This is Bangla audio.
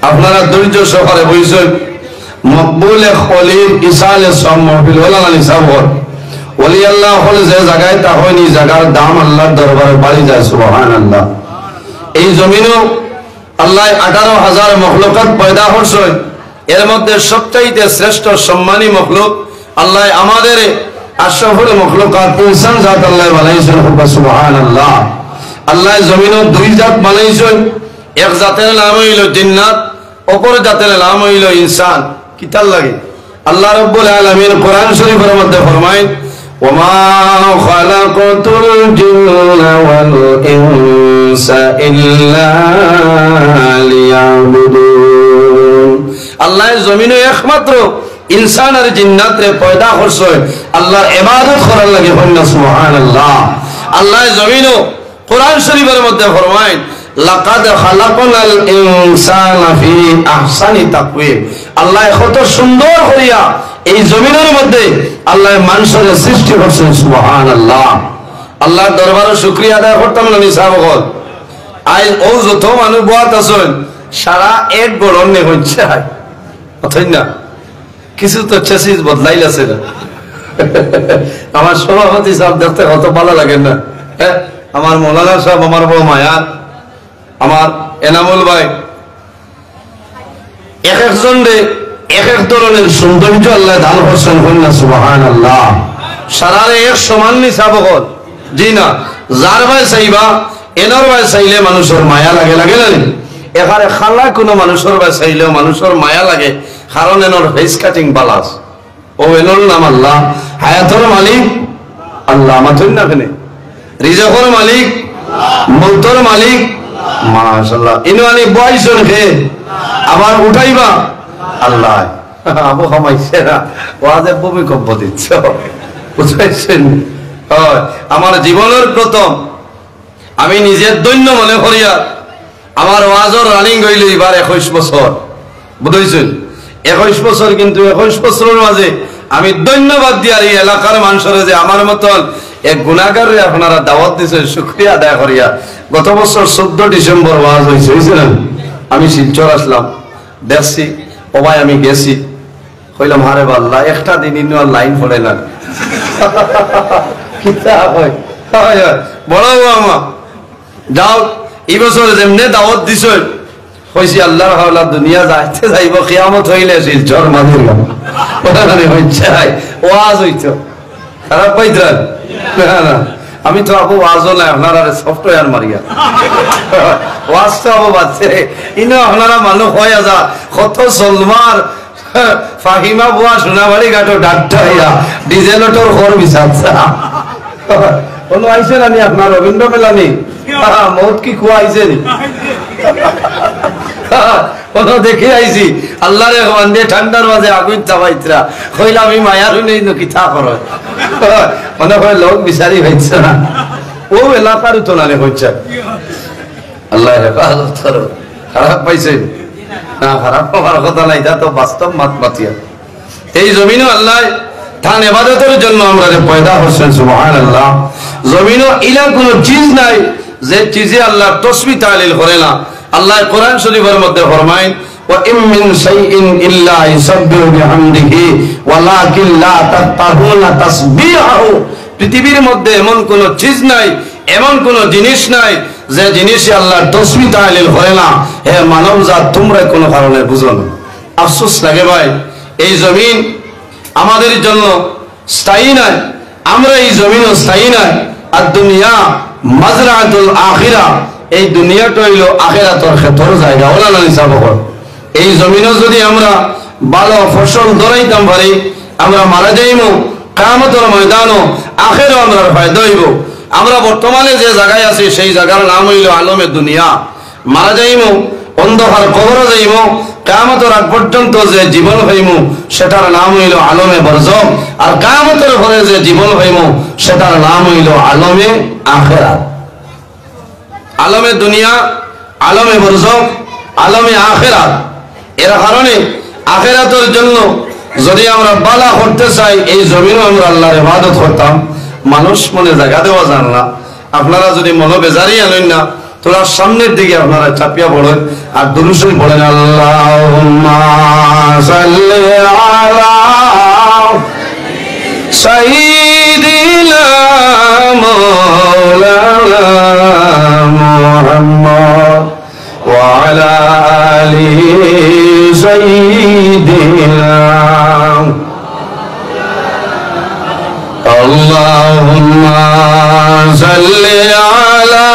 আপনারা ধৈর্য সহকারে বইছেন মকবুল খলিল ইসালে সব মহফিল হলা না নিসাব ওলি আল্লাহ হল যে জায়গায় তা হয়নি জায়গার দাম আল্লাহর দরবারে বাড়ি যায় সুবহানাল্লাহ। এই জমিনও আল্লাহ 18,000 মখলুকাত পয়দা করছেন, এর মধ্যে সবচাইতে শ্রেষ্ঠ সম্মানী মখলুক আল্লাহ আমাদের আশরাফুল মখলুকাত ইনসান জাত আল্লাহ বানাইছেন সুবহানাল্লাহ। আল্লাহ জমিনও দুই জাত বানাইছেন, এক জাতের নাম হইল জিন্নাত, অপর জাতের নাম হইল ইনসান। কিতাল লাগে আল্লাহ রাব্বুল আলামিন কোরআন শরীফের মধ্যে ফরমায় ওমা খালাকাতুল জিন্না ওয়াল ইনসা ইল্লা লিয়াবুদুন। আল্লাহ জমিনে একমাত্র ইনসান আর জিন্নাতরে পয়দা করছে আল্লাহর ইবাদত করার লাগে হইনা সুবহানাল্লাহ। আল্লাহ জমিনও কোরআন শরীফের মধ্যে ফরমায় লাকাদ খালাকনাল ইনসানা ফি আহসানি তাকওয়িম। আল্লাহ কত সুন্দর করিয়া এই জমিনের মধ্যে আল্লাহ মানুষের সৃষ্টি করছেন সুবহানাল্লাহ। আল্লাহর দরবারে শুকরিয়া আদায় করতাম না নিসাবগল। আজ ও যত মানুষ বাত আছেন সারা এক গরম নে হচ্ছে অথই না কিছু তো চেসিস বদলাইলাছে না। আমার সভাপতি সাহেব দেখতে কত ভালো লাগে না, আমার মৌলানা সাহেব, আমার বউ মায়া, আমার এনামুল ভাই, এক একজন রে এক এক ধরনের সৌন্দর্য আল্লাহ দান করছেন কন্যা সুবহানাল্লাহ। সারারে এক সমান নিসাব হল জি না, যার ভাই চাইবা এনার ভাই চাইলে মানুষের মায়া লাগে, লাগে না? এখানে খালা কোনো মানুষের ভাই চাইলেও মানুষের মায়া লাগে, কারণ এনর ফেস কাটিং বালাস। ও এনর নাম আল্লাহ, হায়াতর মালিক আল্লাহ, মাথুন না কেন, রিজকের মালিক, মৌতর মালিক মাশাআল্লাহ। ইনওয়ানি বয়সন খে আবার উঠাইবা আল্লাহ। আবু হামাইছে না ওয়াজে ভূমিকম্প দিচ্ছ, বুঝাইছেন? আমার জীবনের প্রথম আমি নিজের দৈন্য মনে করিয়া আমার ওয়াজর রানিং হইল এবার 21 বছর, বুঝাইছেন? 21 বছর, কিন্তু 21 বছরের মাঝে আমি ধন্যবাদ দিই আর এই এলাকার মানুষের যে আমার মতন এক গুণাগারে আপনারা দাওয়াত দিয়েছেন, শুকরিয়া আদায় করিয়া। গত বছর 14 ডিসেম্বর ওয়াজ হয়েছে, বুঝছিলেন? আমি শিলচর আসলাম, দেখছি ও ভাই আমি গেছি, কইলাম হারে আল্লাহ একটা দিন ইন্নু লাইন পড়ে না বড় আমা যাও এই বছর যেমনে দাওয়াত দিছ কইছি আল্লাহর হাওলা দুনিয়া যাইতে যাইব কিয়ামত হইলে শিলচর মাঝির হচ্ছে ওয়াজ হইতো খারাপ পাইতেন না? আমি তো আবু ওয়াজও নাই, আপনারা সফটওয়্যার মারিয়া ওয়াজ তো আবু বাচ্চে ইনো আপনারা মানুষ হয়ে যা কত সলমার ফাহিমা বুয়া সোনাবাড়ি ঘাটো ডাক্তারিয়া ডিজেলটোর ঘর বিচারছা কোনো আইসে নানি আপনার রবীন্দ্র মেলানি মত কি খুয়া আইসে নি কোনো দেখে আইছি আল্লাহরে ভগবান দিয়ে ঠান্ডার মাঝে আগুন চাবাইতরা কইলা আমি মায়ার নেই কি থা করো মনে হয় লোক বিচারি হইছে না ও এলাকার তো নালে হচ্ছে আল্লাহ হেফাজত করো। খারাপ পাইছে না, খারাপ হওয়ার কথা নাই, তা তো বাস্তব মাত মাতিয়া। এই জমিনও আল্লাহ ধান ইবাদতের জন্য আমরা পয়দা হচ্ছেন সুবহানাল্লাহ। জমিনও ইলা কোন চিজ নাই যে চিজে আল্লাহ তসবিহ তাহলিল করে না। আল্লাহ কোরআন শরীফের মধ্যে ফরমায় ওয়া ইম মিন শাইইন ইল্লা ইউসাব্বিহু বিহামদিহি ওয়ালাকিন লা তাফকাহুনা তাসবিহাহু। পৃথিবীর মধ্যে এমন কোন চিজ নাই, এমন কোন জিনিস নাই যে জিনিস আল্লাহর তসবিহ তাহলিল করে না। হে মানবজাত তোমরা কোনো কারণে বুঝো না। আফসোস লাগে ভাই, এই জমিন আমাদের জন্য স্থায়ী নয়, আমরা এই জমিনও স্থায়ী নয়। আর দুনিয়া মাজরাতুল আখিরা, এই দুনিয়াটা হইল আখিরাতের ক্ষেত্র জায়গা। ওলা না হিসাব কর, এই জমিনও যদি আমরা ভালো ফসল ধরাইতাম পারি, আমরা মারা যাইমু কিয়ামতের ময়দানও আখিরাও আমরা ফায়দা হইব। আমরা বর্তমানে যে জায়গায় আছি সেই জায়গার নাম হইল আলমে দুনিয়া। মারা যাইমু অন্ধকার কবরে যাইমু, কিয়ামতের আগ পর্যন্ত যে জীবন হইমু সেটার নাম হইল আলমে বরজখ। আর কিয়ামতের পরে যে জীবন হইমু সেটার নাম হইল আলমে আখিরাত। আলমে দুনিয়া, আলমে বরজখ, আলমে আখিরাত। এর কারণে আখিরাতের জন্য যদি আমরা বালা করতে চাই, এই জমিনও আমরা আল্লাহর ইবাদত করতাম। মানুষ মনে জায়গা দেওয়া যান না। আপনারা যদি মনো বেজারি আনেন না, তোরা সামনের দিকে আপনারা চাপিয়া পড়েন, আর দুরূদ শরীফ পড়েন আল্লাহুম্মা সাল্লি আলা সাইয়্যিদিনা মাওলানা মুহাম্মদ ওয়া আলা আলি সাইয়্যিদিনা আল্লাহুম্মা সাল্লি আলা